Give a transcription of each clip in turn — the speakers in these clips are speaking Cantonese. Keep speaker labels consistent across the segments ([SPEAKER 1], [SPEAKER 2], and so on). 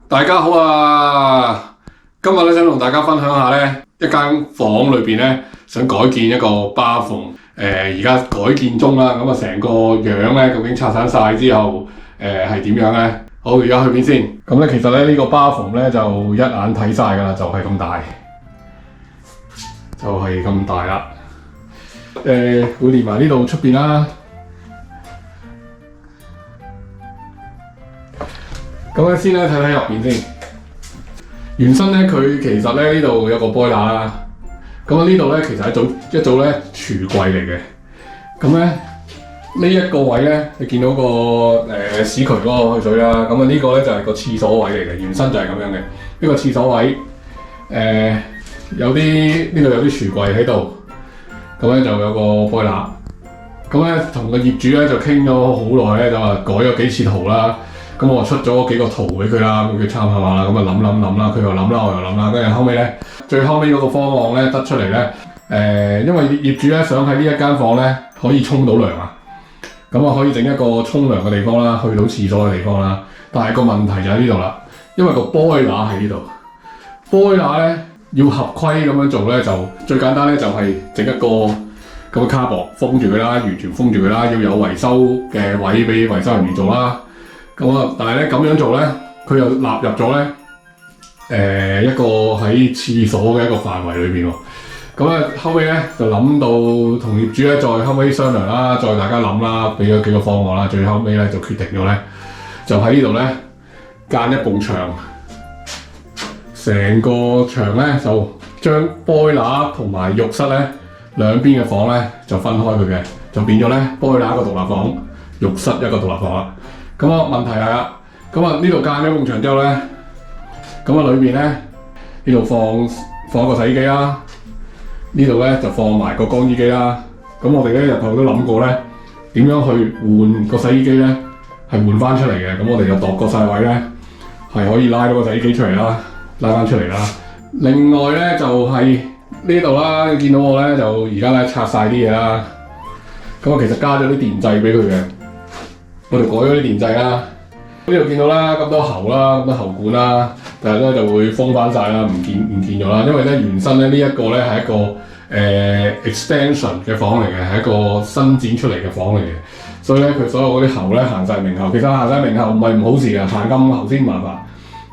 [SPEAKER 1] 大家好啊！今日咧想同大家分享下咧一間房裏邊咧想改建一個 bathroom，而家改建中啦。咁啊成個樣咧究竟拆散晒之後係點樣咧？好，而家去邊先？咁咧其實咧呢個 bathroom 咧就一眼睇晒㗎啦，就係咁大，就係咁大啦。會連埋呢度出邊啦。咁咧先咧睇睇入邊先。原身咧佢其實咧呢度有個 boiler 啦。咁啊呢度咧其實一組咧櫥櫃嚟嘅。咁咧呢一個位咧，你見到個屎渠嗰個去水啦。咁啊呢個咧就係個廁所位嚟嘅。原身就係咁樣嘅。呢個廁所位有啲呢度有啲櫥櫃喺度。咁咧就有個 boiler。咁咧同個業主咧就傾咗好耐咧，就話改咗幾次圖啦。咁我出咗幾個圖俾佢啦，咁佢參考下啦。咁啊諗啦，佢又諗啦，我又諗啦。跟住後尾咧，最後尾嗰個方案咧得出嚟咧，因為業主咧想喺呢一間房咧可以沖到涼啊，咁啊可以整一個沖涼嘅地方啦，去到廁所嘅地方啦。但係個問題就喺呢度啦，因為個 boiler 喺呢度 ，boiler 咧要合規咁樣做咧，就最簡單咧就係整一個咁嘅卡薄封住佢啦，完全封住佢啦，要有維修嘅位俾維修人員做啦。咁啊，但係咧咁樣做咧，佢又納入咗咧一個喺廁所嘅一個範圍裏邊喎。咁啊後尾咧就諗到同業主咧再後尾商量啦，再大家諗啦，俾咗幾個方案啦，最後尾咧就決定咗咧，就喺呢度咧間一埲牆，成個牆咧就將 boiler 同埋浴室咧兩邊嘅房咧就分開佢嘅，就變咗咧 boiler 一個獨立房，浴室一個獨立房啦。咁啊問題係啦，咁啊呢度間咗埲牆之後咧，咁啊裏面咧呢度放一個洗衣機啦，呢度咧就放埋個乾衣機啦。咁我哋咧日後都諗過咧，點樣去換個洗衣機咧，係換翻出嚟嘅。咁我哋就度個細位咧，係可以拉到個洗衣機出嚟啦，拉翻出嚟啦。另外咧就係呢度啦，你見到我咧就而家咧拆晒啲嘢啦。咁啊其實加咗啲電掣俾佢嘅。我哋改咗啲電掣啦，呢度見到啦，咁多喉啦，咁多喉管啦，但係咧就會封翻晒啦，唔見咗啦。因為咧原身咧呢一個咧係一個extension 嘅房嚟嘅，係一個伸展出嚟嘅房嚟嘅，所以咧佢所有嗰啲喉咧行晒明喉。其實行晒明喉唔係唔好事㗎，行咁喉先麻煩。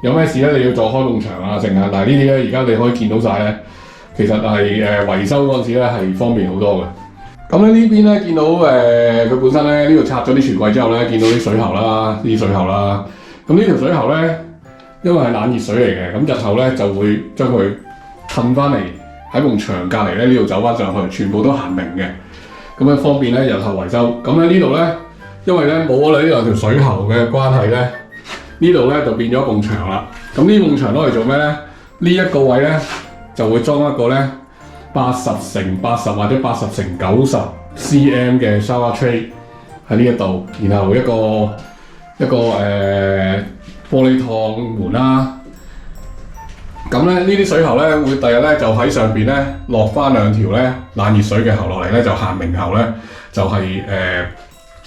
[SPEAKER 1] 有咩事咧你要再開埲牆啊，剩啊。但係呢啲咧而家你可以見到晒咧，其實係維修嗰陣時咧係方便好多嘅。咁咧呢邊咧見到佢本身咧呢度拆咗啲櫥櫃之後咧，見到啲水喉啦，啲水喉啦。咁呢條水喉咧，因為係冷熱水嚟嘅，咁日後咧就會將佢褪翻嚟喺埲牆隔離咧呢度走翻上去，全部都行明嘅。咁樣方便咧日後維修。咁咧呢度咧，因為咧冇咗呢兩條水喉嘅關係咧，呢度咧就變咗一埲牆啦。咁呢埲牆攞嚟做咩咧？呢一個位咧就會裝一個咧80×80或者80×90 cm 嘅 shower tray 喺呢一度，然後一個玻璃趟門啦。咁咧呢啲水喉咧會第日咧就喺上邊咧落翻兩條咧冷熱水嘅喉落嚟咧，就行明喉咧就係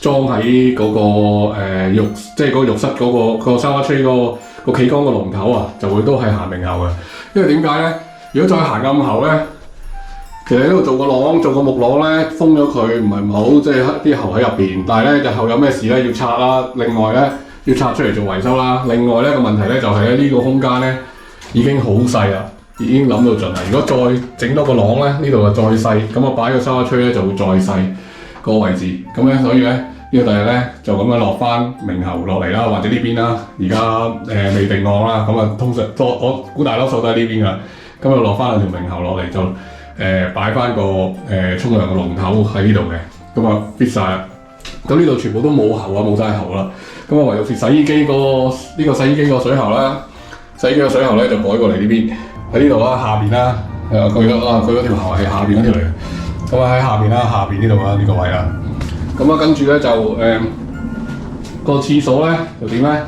[SPEAKER 1] 裝喺嗰個浴即係嗰個浴室嗰個 shower tray 嗰個企缸個龍頭啊，就會都係行明喉嘅。因為點解咧？如果再行暗喉咧，其實呢度做個廊，做個木廊咧，封咗佢唔係唔好，即係啲喉喺入邊。但係咧，日後有咩事咧要拆啦，另外咧要拆出嚟做維修啦。另外咧個問題咧就係咧呢個空間咧已經好細啦，已經諗到盡啦。如果再整多個廊咧，呢度就再細，咁我擺個沙吹咧就會再細個位置。咁咧所以咧呢個第日咧就咁樣落翻明喉落嚟啦，或者呢邊啦。而家未定案啦，咁啊通常我估大多數都係呢邊噶。咁啊落翻兩條明喉落嚟就。擺翻個沖涼嘅龍頭喺呢度嘅，咁啊 fit 晒啦。咁呢度全部都冇喉啊，冇晒喉啦。咁啊唯有係洗衣機呢個洗衣機個水喉啦，洗衣機個水喉咧就改過嚟呢邊喺呢度啦，下邊啦。佢嗰條喉係下邊嗰條嚟嘅。咁啊喺下邊啦，下邊呢度啊呢個位啦。咁啊跟住咧就個廁所咧就點咧？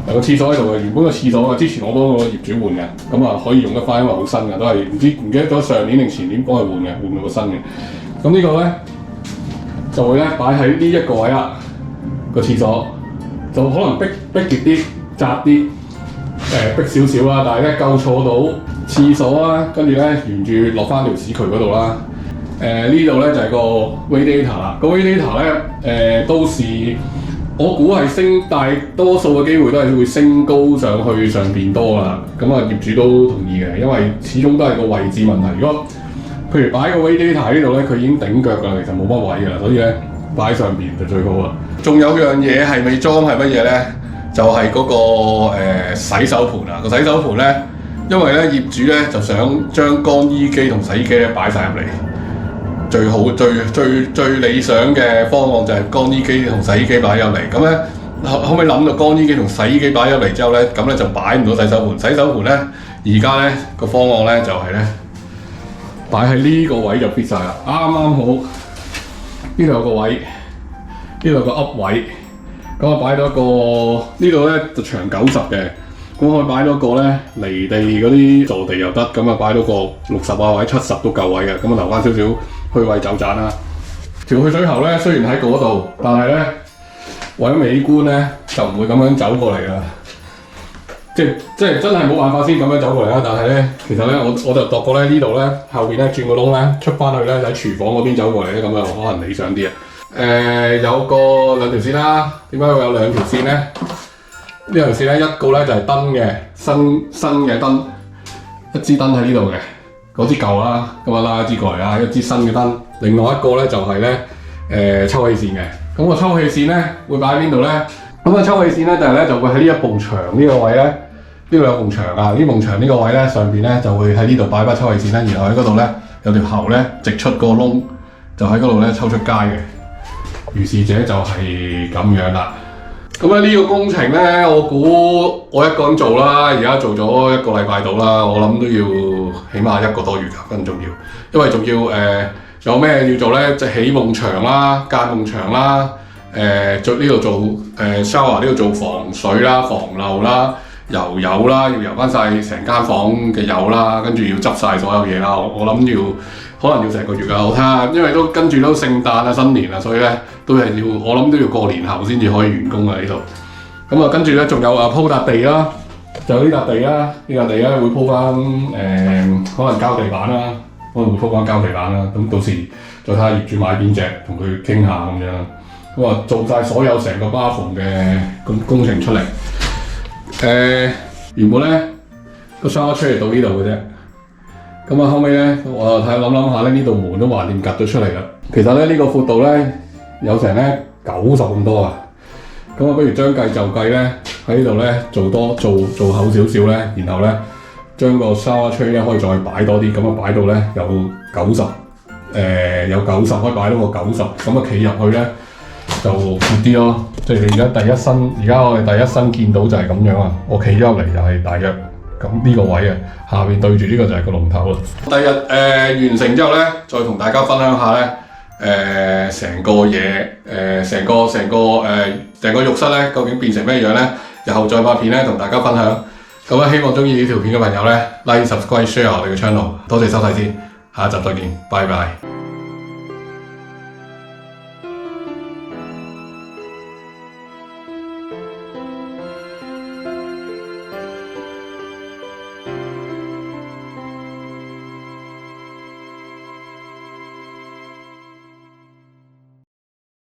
[SPEAKER 1] 有個廁所喺度嘅，原本個廁所啊，之前我幫個業主換嘅，咁啊可以用得翻，因為好新嘅，都係唔記得咗上年定前年幫佢換嘅，換到個新嘅。咁呢個咧就會咧擺喺呢一個位啦，個廁所就可能逼極啲、窄啲。逼少少啦，但係咧夠坐到廁所啦，跟住咧沿住落翻條屎渠嗰度啦。呢度咧就係個 radiator 啦，個 radiator 咧都是我估係升，大多數嘅機會都係會升高上去上邊多噶啦。咁啊業主都同意嘅，因為始終都係個位置問題。如果譬如擺個 radiator 喺呢度咧，佢已經頂腳㗎，其實冇乜位㗎，所以咧擺上邊就最好啦。仲有樣嘢係未裝係乜嘢咧？就係嗰個洗手盤啊！個洗手盤咧，因為咧業主咧就想將乾衣機同洗衣機咧擺晒入嚟。最好最理想嘅方案就係乾衣機同洗衣機擺入嚟，咁咧可唔可以諗到乾衣機同洗衣機擺入嚟之後咧，咁咧就擺唔到洗手盤。洗手盤咧而家咧個方案咧就係咧擺喺呢個位就 fit 晒啦，啱啱好。呢度有個位，呢度有個噏位，咁我擺到一個呢度咧就長90嘅，咁我擺到個咧離地嗰啲坐地又得，咁啊擺到個60啊或者70都夠位嘅，咁啊留翻少少去位走盞啦。條去水喉咧雖然喺嗰度，但係咧為咗美觀咧就唔會咁樣走過嚟啦。即係真係冇辦法先咁樣走過嚟啦。但係咧其實咧我就度過咧呢度咧後邊咧轉個窿咧出翻去咧喺廚房嗰邊走過嚟咧，咁啊可能理想啲啊。有個兩條線啦，點解會有兩條線咧？呢條線咧一個咧就係燈嘅新嘅燈，一支燈喺呢度嘅。嗰支舊啦，咁啊拉一支過嚟啦，一支新嘅燈。另外一個咧就係咧抽氣扇嘅。咁個抽氣扇咧會擺喺邊度咧？咁啊抽氣扇咧就會喺呢一埲牆呢個位咧，呢度有埲牆啊，呢埲牆呢個位咧上邊咧就會喺呢度擺把抽氣扇咧，然後喺嗰度咧有條喉咧直出個窿，就喺嗰度咧抽出街嘅。如是者就係咁樣啦。咁呢個工程咧，我估我一個人做啦，而家做咗1個禮拜到啦，我諗都要起碼1個多月㗎，更重要，因為仲要有咩要做咧？即係起埲牆啦、間埲牆啦，呢度做shower 呢度做防水啦、防漏啦、油啦，要油翻晒成間房嘅油啦，跟住要執晒所有嘢啦。我諗可能要成個月㗎，我睇下，因為都跟住都聖誕啊、新年啊，所以咧都係我諗都要過年後先至可以完工啊呢度。咁啊，跟住咧仲有鋪笪地啦，就呢笪地啦，呢笪地咧會鋪翻可能膠地板啦，可能會鋪翻膠地板啦。咁到時再睇下業主買邊隻，同佢傾下咁樣。咁啊，做晒所有成個bathroom嘅工程出嚟。原本咧個 shower tray 到呢度嘅啫。咁啊後尾咧，我就諗下咧，呢度門都橫掂夾咗出嚟啦。其實咧呢個闊度咧有成咧90咁多啊。咁啊，不如將計就計咧，喺呢度咧做厚少少咧，然後咧將個 shower tray 咧可以再擺多啲，咁啊擺到咧有90，有90可以擺到個90，咁啊企入去咧就闊啲咯。即係你而家我哋第一身見到就係咁樣啊。我企咗入嚟就係大約咁呢個位啊，下面對住呢個就係個龍頭啦。第日完成之後咧，再同大家分享下咧，成個嘢，成個浴室咧，究竟變成咩樣咧？日後再拍片咧，同大家分享。咁啊，希望中意呢條片嘅朋友咧 ，like、subscribe、share 我哋嘅 channel。多謝收睇先，下一集再見，拜拜。